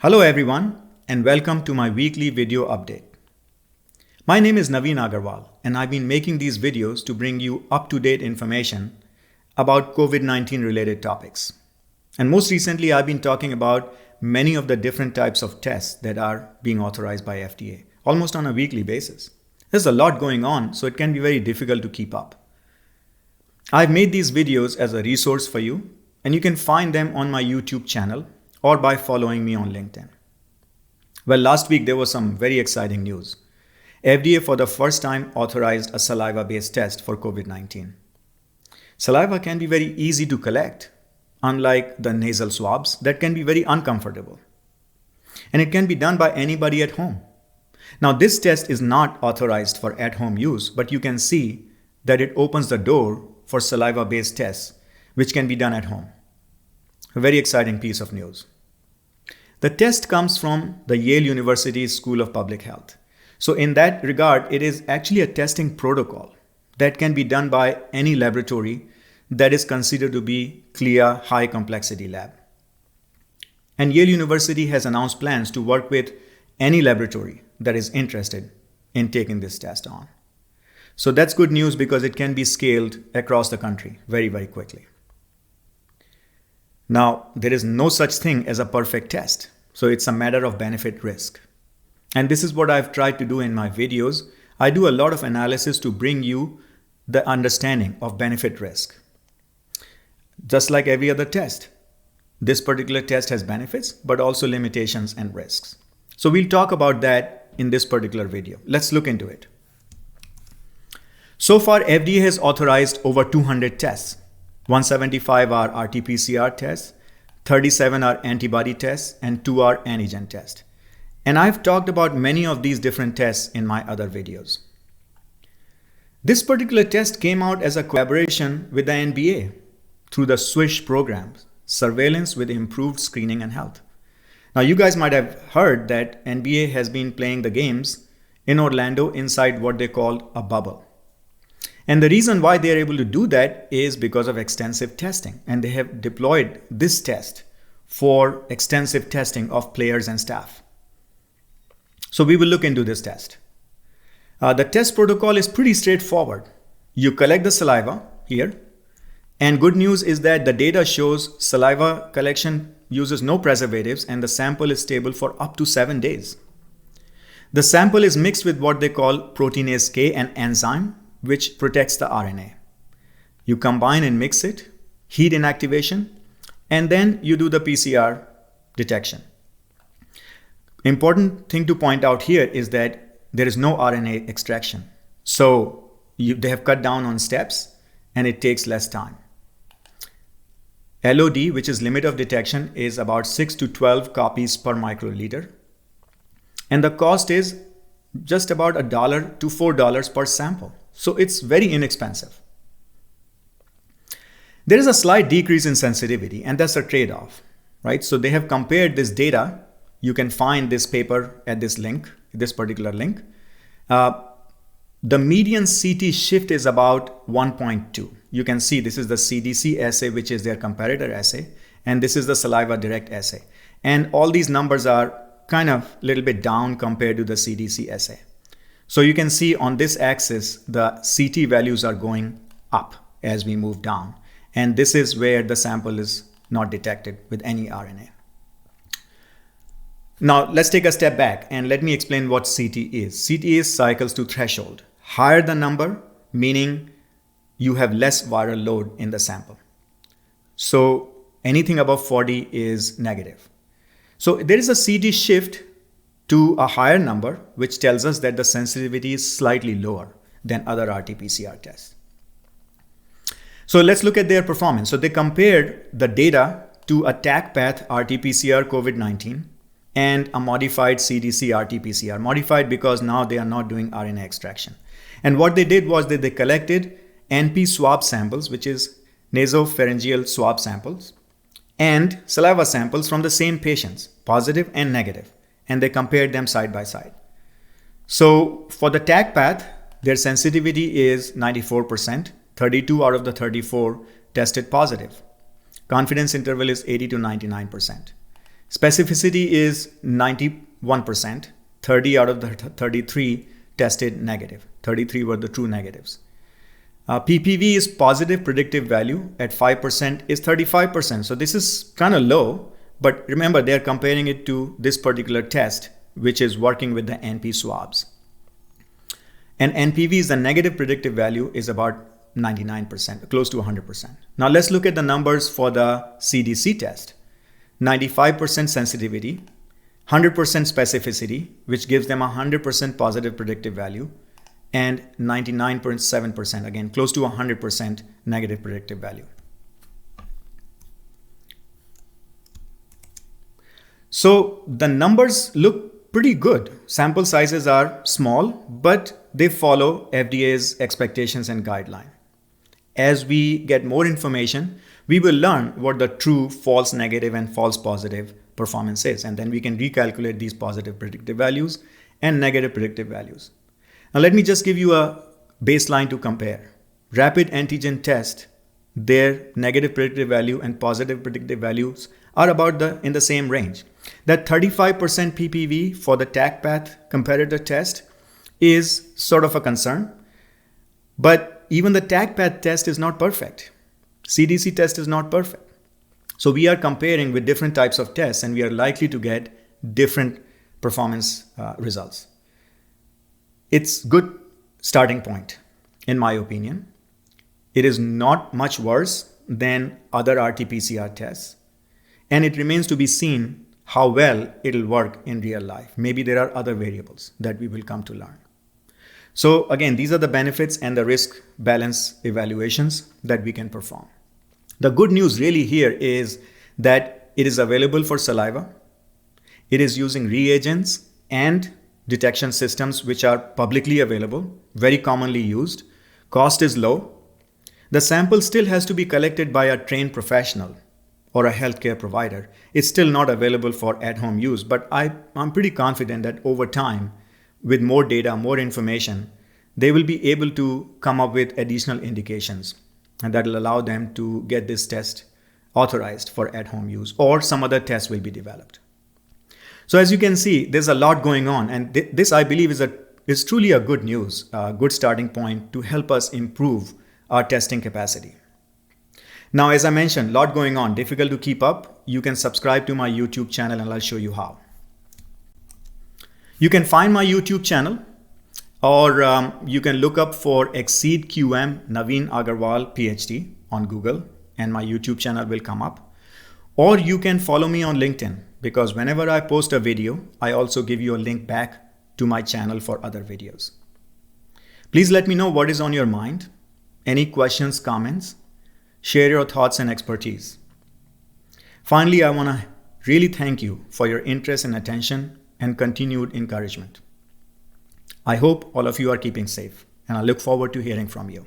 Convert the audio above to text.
Hello everyone and welcome to my weekly video update. My name is Naveen Agarwal and I've been making these videos to bring you up-to-date information about COVID-19 related topics. And most recently I've been talking about many of the different types of tests that are being authorized by FDA, almost on a weekly basis. There's a lot going on, so it can be very difficult to keep up. I've made these videos as a resource for you and you can find them on my YouTube channel or by following me on LinkedIn. Well, last week there was some very exciting news. FDA for the first time authorized a saliva-based test for COVID-19. Saliva can be very easy to collect, unlike the nasal swabs that can be very uncomfortable. And it can be done by anybody at home. Now, this test is not authorized for at-home use, but you can see that it opens the door for saliva-based tests, which can be done at home. A very exciting piece of news. The test comes from the Yale University School of Public Health. So in that regard, it is actually a testing protocol that can be done by any laboratory that is considered to be CLIA high complexity lab. And Yale University has announced plans to work with any laboratory that is interested in taking this test on. So that's good news because it can be scaled across the country very, very quickly. Now, there is no such thing as a perfect test, so it's a matter of benefit risk. And this is what I've tried to do in my videos. I do a lot of analysis to bring you the understanding of benefit risk. Just like every other test, this particular test has benefits, but also limitations and risks. So we'll talk about that in this particular video. Let's look into it. So far, FDA has authorized over 200 tests. 175 are RT-PCR tests, 37 are antibody tests, and 2 are antigen tests. And I've talked about many of these different tests in my other videos. This particular test came out as a collaboration with the NBA through the SWISH program, Surveillance with Improved Screening and Health. Now, you guys might have heard that NBA has been playing the games in Orlando inside what they call a bubble. And the reason why they are able to do that is because of extensive testing. And they have deployed this test for extensive testing of players and staff. So we will look into this test. The test protocol is pretty straightforward. You collect the saliva here. And good news is that the data shows saliva collection uses no preservatives and the sample is stable for up to 7 days. The sample is mixed with what they call proteinase K, an enzyme which protects the RNA. You combine and mix it, heat inactivation, and then you do the PCR detection. Important thing to point out here is that there is no RNA extraction. So they have cut down on steps and it takes less time. LOD, which is limit of detection, is about 6 to 12 copies per microliter. And the cost is just about $1 to $4 per sample. So it's very inexpensive. There is a slight decrease in sensitivity, and that's a trade-off, right? So they have compared this data. You can find this paper at this link, this particular link. The median CT shift is about 1.2. You can see this is the CDC assay, which is their comparator assay, and this is the Saliva Direct assay. And all these numbers are kind of a little bit down compared to the CDC assay. So you can see on this axis, the CT values are going up as we move down. And this is where the sample is not detected with any RNA. Now let's take a step back and let me explain what CT is. CT is cycles to threshold. Higher the number, meaning you have less viral load in the sample. So anything above 40 is negative. So there is a CT shift to a higher number, which tells us that the sensitivity is slightly lower than other RT-PCR tests. So let's look at their performance. So they compared the data to a TaqPath RT-PCR COVID-19 and a modified CDC RT-PCR. Modified because now they are not doing RNA extraction. And what they did was that they collected NP swab samples, which is nasopharyngeal swab samples, and saliva samples from the same patients, positive and negative. And they compared them side by side. So for the TaqPath, their sensitivity is 94%, 32 out of the 34 tested positive. Confidence interval is 80 to 99%. Specificity is 91%. 30 out of the 33 tested negative. 33 were the true negatives. PPV is positive predictive value at 5% is 35%. So this is kind of low, but remember they're comparing it to this particular test, which is working with the NP swabs. And NPV is the negative predictive value is about 99%, close to 100%. Now let's look at the numbers for the CDC test. 95% sensitivity, 100% specificity, which gives them 100% positive predictive value, and 99.7%, again, close to 100% negative predictive value. So the numbers look pretty good. Sample sizes are small, but they follow FDA's expectations and guideline. As we get more information, we will learn what the true false negative and false positive performance is, and then we can recalculate these positive predictive values and negative predictive values. Now let me just give you a baseline to compare. Rapid antigen test, their negative predictive value and positive predictive values are about in the same range. That 35% PPV for the TaqPath comparator test is sort of a concern, but even the TaqPath test is not perfect. CDC test is not perfect. So we are comparing with different types of tests, and we are likely to get different performance results. It's good starting point, in my opinion. It is not much worse than other RT-PCR tests, and it remains to be seen how well it'll work in real life. Maybe there are other variables that we will come to learn. So again, these are the benefits and the risk balance evaluations that we can perform. The good news really here is that it is available for saliva. It is using reagents and detection systems which are publicly available, very commonly used. Cost is low. The sample still has to be collected by a trained professional or a healthcare provider. It's still not available for at-home use, but I'm pretty confident that over time, with more data, more information, they will be able to come up with additional indications, and that will allow them to get this test authorized for at-home use, or some other test will be developed. So as you can see, there's a lot going on, and this I believe is truly a good news, a good starting point to help us improve our testing capacity. Now, as I mentioned, a lot going on, difficult to keep up. You can subscribe to my YouTube channel and I'll show you how. You can find my YouTube channel, or you can look up for Exceed QM Naveen Agarwal PhD on Google, and my YouTube channel will come up. Or you can follow me on LinkedIn, because whenever I post a video, I also give you a link back to my channel for other videos. Please let me know what is on your mind. Any questions, comments? Share your thoughts and expertise. Finally, I want to really thank you for your interest and attention and continued encouragement. I hope all of you are keeping safe, and I look forward to hearing from you.